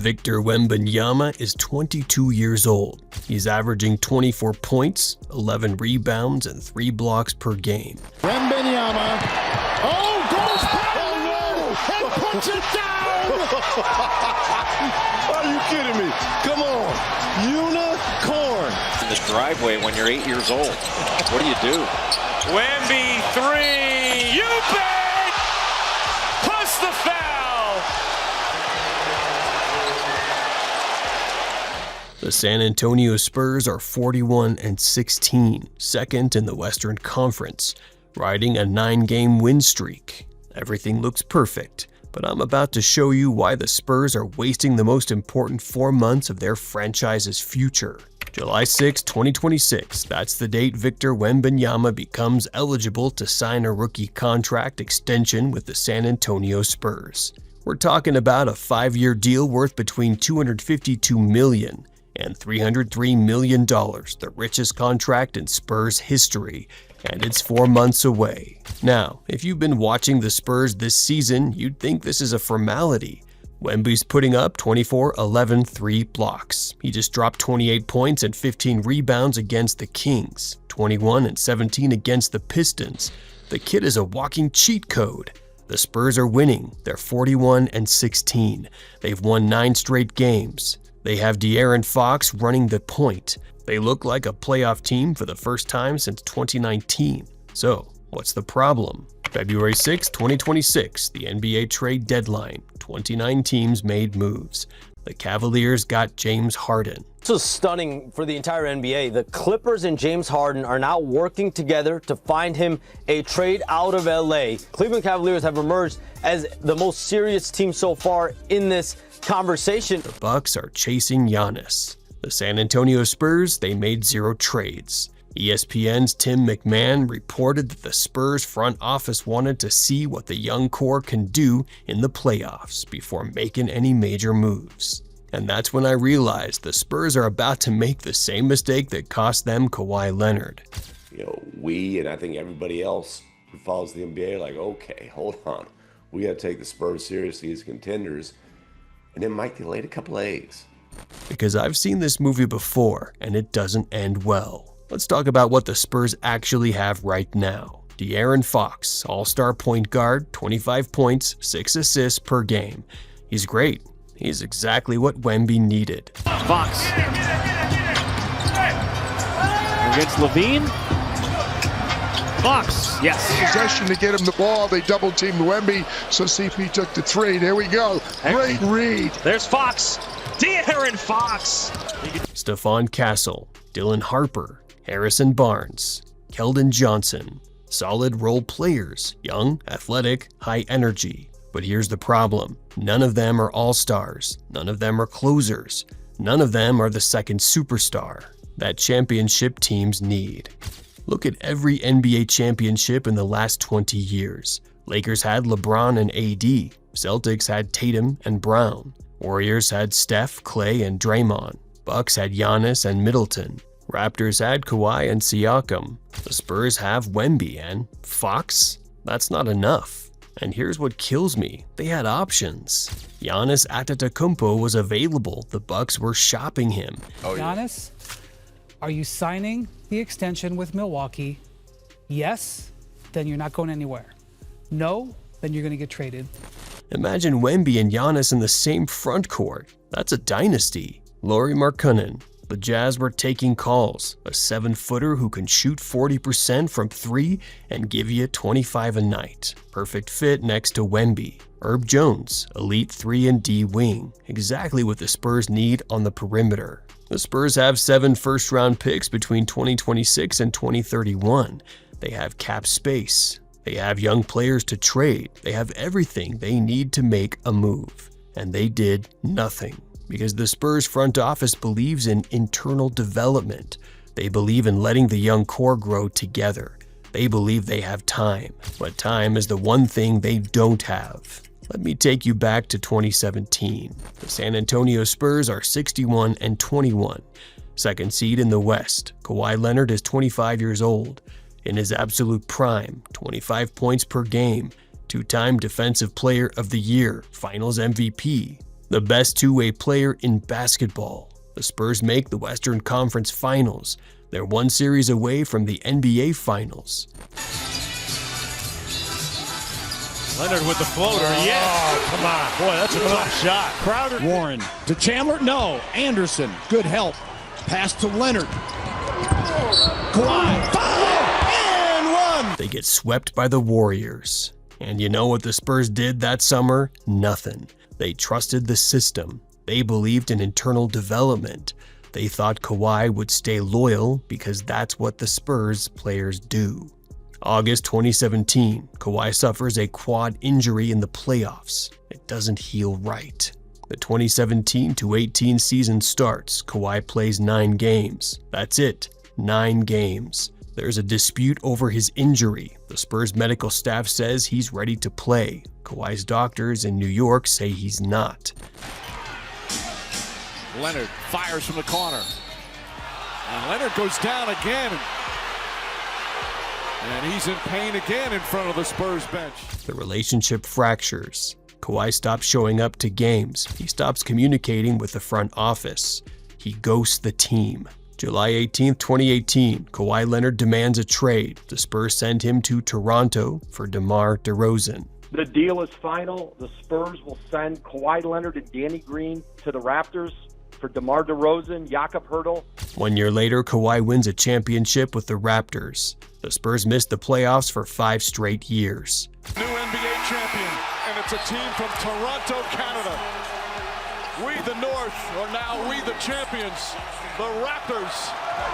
Victor Wembanyama is 22 years old. He's averaging 24 points, 11 rebounds, and 3 blocks per game. Wembanyama, goes back and puts it down! Are you kidding me? Come on, unicorn! In the driveway when you're 8 years old, what do? Wemby 3, you bet! Plus the foul! The San Antonio Spurs are 41-16, second in the Western Conference, riding a 9-game win streak. Everything looks perfect, but I'm about to show you why the Spurs are wasting the most important 4 months of their franchise's future. July 6, 2026, that's the date Victor Wembanyama becomes eligible to sign a rookie contract extension with the San Antonio Spurs. We're talking about a 5-year deal worth between $252 million and $303 million, the richest contract in Spurs history, and it's 4 months away. Now, if you've been watching the Spurs this season, you'd think this is a formality. Wemby's putting up 24, 11, 3 blocks. He just dropped 28 points and 15 rebounds against the Kings, 21 and 17 against the Pistons. The kid is a walking cheat code. The Spurs are winning. They're 41-16. They've won 9 straight games. They have De'Aaron Fox running the point. They look like a playoff team for the first time since 2019. So, what's the problem? February 6, 2026, the NBA trade deadline. 29 teams made moves. The Cavaliers got James Harden. This is stunning for the entire NBA. The Clippers and James Harden are now working together to find him a trade out of LA. Cleveland Cavaliers have emerged as the most serious team so far in this conversation. The Bucks are chasing Giannis. The San Antonio Spurs, they made 0 trades. ESPN's Tim McMahon reported that the Spurs front office wanted to see what the young core can do in the playoffs before making any major moves. And that's when I realized the Spurs are about to make the same mistake that cost them Kawhi Leonard. We and I think everybody else who follows the NBA are like, okay, hold on. We got to take the Spurs seriously as contenders. And then Mike, they laid a couple eggs. Because I've seen this movie before, and it doesn't end well. Let's talk about what the Spurs actually have right now. De'Aaron Fox, all-star point guard, 25 points, 6 assists per game. He's great. He's exactly what Wemby needed. Fox. Against Levine. Fox, yes. Possession to get him the ball. They double-teamed Wemby, so CP took the 3. There we go. Great read. There's Fox. De'Aaron Fox. Stephon Castle, Dylan Harper, Harrison Barnes, Keldon Johnson. Solid role players, young, athletic, high energy. But here's the problem. None of them are all-stars. None of them are closers. None of them are the second superstar that championship teams need. Look at every NBA championship in the last 20 years. Lakers had LeBron and AD. Celtics had Tatum and Brown. Warriors had Steph, Clay, and Draymond. Bucks had Giannis and Middleton. Raptors had Kawhi and Siakam. The Spurs have Wemby and Fox. That's not enough. And here's what kills me. They had options. Giannis Antetokounmpo was available. The Bucks were shopping him. Giannis, are you signing the extension with Milwaukee? Yes, then you're not going anywhere. No, then you're going to get traded. Imagine Wemby and Giannis in the same front court. That's a dynasty. Lauri Markkanen. The Jazz were taking calls. A 7-footer who can shoot 40% from 3 and give you 25 a night. Perfect fit next to Wemby. Herb Jones, elite 3 and D wing. Exactly what the Spurs need on the perimeter. The Spurs have 7 first-round picks between 2026 and 2031. They have cap space. They have young players to trade. They have everything they need to make a move. And they did nothing. Because the Spurs front office believes in internal development. They believe in letting the young core grow together. They believe they have time. But time is the one thing they don't have. Let me take you back to 2017. The San Antonio Spurs are 61-21. Second seed in the West. Kawhi Leonard is 25 years old. In his absolute prime, 25 points per game. 2-time Defensive Player of the Year, Finals MVP. the best two-way player in basketball. The Spurs make the Western Conference Finals. They're one series away from the NBA Finals. Leonard with the floater. Yes. Oh, come on. Boy, that's a tough shot. Crowder. Warren to Chandler. No. Anderson. Good help. Pass to Leonard. Kawhi. Foul! And one! They get swept by the Warriors. And you know what the Spurs did that summer? Nothing. They trusted the system. They believed in internal development. They thought Kawhi would stay loyal because that's what the Spurs players do. August 2017, Kawhi suffers a quad injury in the playoffs. It doesn't heal right. The 2017-18 season starts. Kawhi plays 9 games. That's it, 9 games. There's a dispute over his injury. The Spurs medical staff says he's ready to play. Kawhi's doctors in New York say he's not. Leonard fires from the corner. And Leonard goes down again. And he's in pain again in front of the Spurs bench. The relationship fractures. Kawhi stops showing up to games. He stops communicating with the front office. He ghosts the team. July 18, 2018, Kawhi Leonard demands a trade. The Spurs send him to Toronto for DeMar DeRozan. The deal is final. The Spurs will send Kawhi Leonard and Danny Green to the Raptors for DeMar DeRozan, Jakob Poeltl. 1 year later, Kawhi wins a championship with the Raptors. The Spurs missed the playoffs for 5 straight years. New NBA champion, and it's a team from Toronto, Canada. We, the North, are now we, the champions. The Raptors,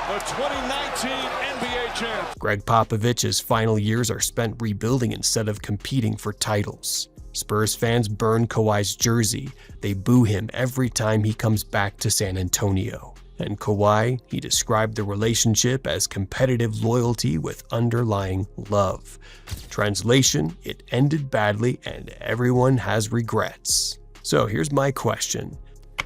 the 2019 NBA champs. Greg Popovich's final years are spent rebuilding instead of competing for titles. Spurs fans burn Kawhi's jersey. They boo him every time he comes back to San Antonio. And Kawhi, he described the relationship as competitive loyalty with underlying love. Translation, it ended badly and everyone has regrets. So here's my question.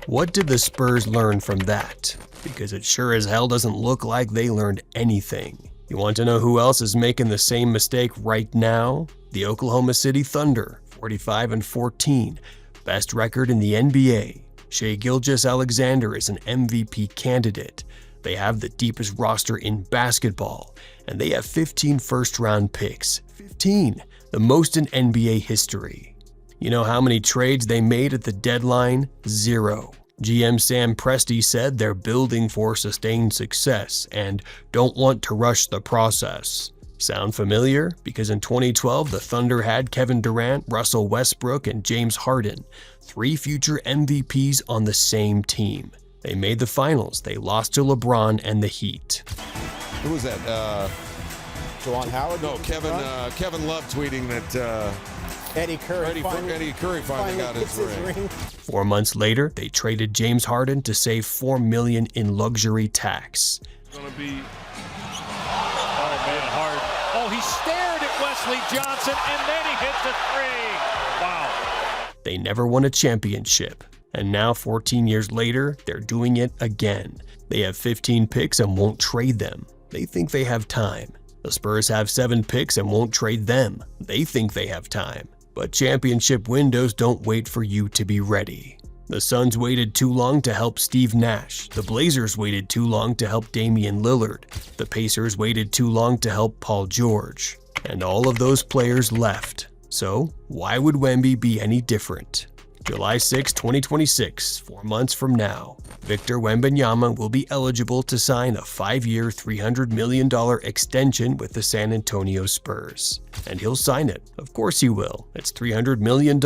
What did the Spurs learn from that? Because it sure as hell doesn't look like they learned anything. You want to know who else is making the same mistake right now? The Oklahoma City Thunder, 45-14, best record in the NBA. Shai Gilgeous-Alexander is an MVP candidate. They have the deepest roster in basketball, and they have 15 first-round picks. 15, the most in NBA history. You know how many trades they made at the deadline? 0. GM Sam Presti said they're building for sustained success and don't want to rush the process. Sound familiar? Because in 2012, the Thunder had Kevin Durant, Russell Westbrook, and James Harden, 3 future MVPs on the same team. They made the finals. They lost to LeBron and the Heat. Who was that? Juwan Howard? No, Kevin Love tweeting that Eddie Curry finally got his ring. 4 months later, they traded James Harden to save $4 million in luxury tax. It's going to be hard. Oh, he stared at Wesley Johnson, and then he hits the 3. Wow. They never won a championship. And now, 14 years later, they're doing it again. They have 15 picks and won't trade them. They think they have time. The Spurs have 7 picks and won't trade them. They think they have time. But championship windows don't wait for you to be ready. The Suns waited too long to help Steve Nash. The Blazers waited too long to help Damian Lillard. The Pacers waited too long to help Paul George. And all of those players left. So, why would Wemby be any different? July 6, 2026, 4 months from now, Victor Wembanyama will be eligible to sign a 5-year, $300 million extension with the San Antonio Spurs. And he'll sign it. Of course he will. It's $300 million.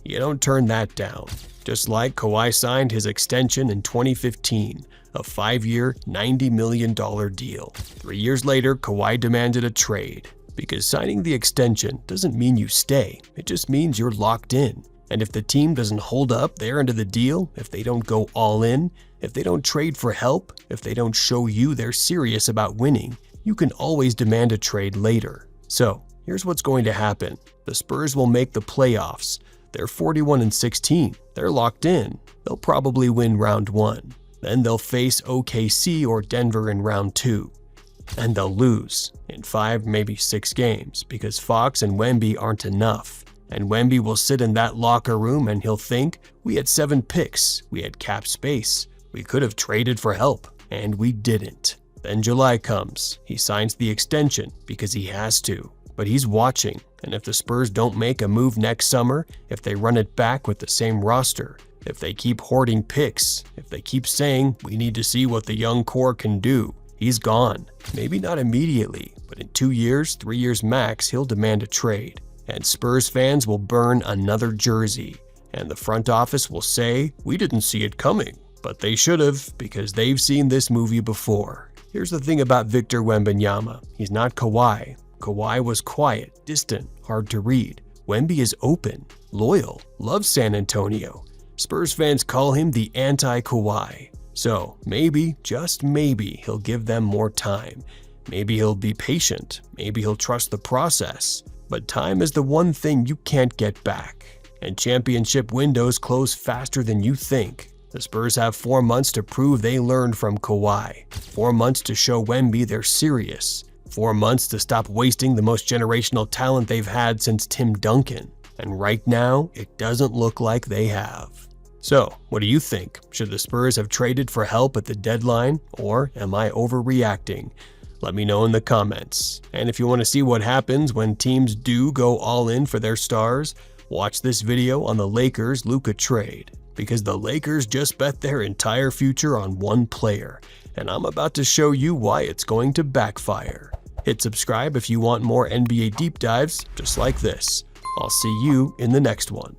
You don't turn that down. Just like Kawhi signed his extension in 2015, a 5-year, $90 million deal. 3 years later, Kawhi demanded a trade. Because signing the extension doesn't mean you stay. It just means you're locked in. And if the team doesn't hold up their end of the deal, if they don't go all in, if they don't trade for help, if they don't show you they're serious about winning, you can always demand a trade later. So, here's what's going to happen. The Spurs will make the playoffs. They're 41-16. They're locked in. They'll probably win round 1. Then they'll face OKC or Denver in round 2. And they'll lose in 5, maybe 6 games because Fox and Wemby aren't enough. And Wemby will sit in that locker room and he'll think, we had 7 picks, we had cap space, we could have traded for help, and we didn't. Then July comes, he signs the extension because he has to, but he's watching, and if the Spurs don't make a move next summer, if they run it back with the same roster, if they keep hoarding picks, if they keep saying, we need to see what the young core can do, he's gone. Maybe not immediately, but in 2 years, 3 years max, he'll demand a trade. And Spurs fans will burn another jersey. And the front office will say, we didn't see it coming. But they should have, because they've seen this movie before. Here's the thing about Victor Wembanyama. He's not Kawhi. Kawhi was quiet, distant, hard to read. Wemby is open, loyal, loves San Antonio. Spurs fans call him the anti-Kawhi. So maybe, just maybe, he'll give them more time. Maybe he'll be patient. Maybe he'll trust the process. But time is the one thing you can't get back. And championship windows close faster than you think. The Spurs have 4 months to prove they learned from Kawhi. 4 months to show Wemby they're serious. 4 months to stop wasting the most generational talent they've had since Tim Duncan. And right now, it doesn't look like they have. So, what do you think? Should the Spurs have traded for help at the deadline, or am I overreacting? Let me know in the comments. And if you want to see what happens when teams do go all in for their stars, watch this video on the Lakers-Luka trade. Because the Lakers just bet their entire future on one player, and I'm about to show you why it's going to backfire. Hit subscribe if you want more NBA deep dives just like this. I'll see you in the next one.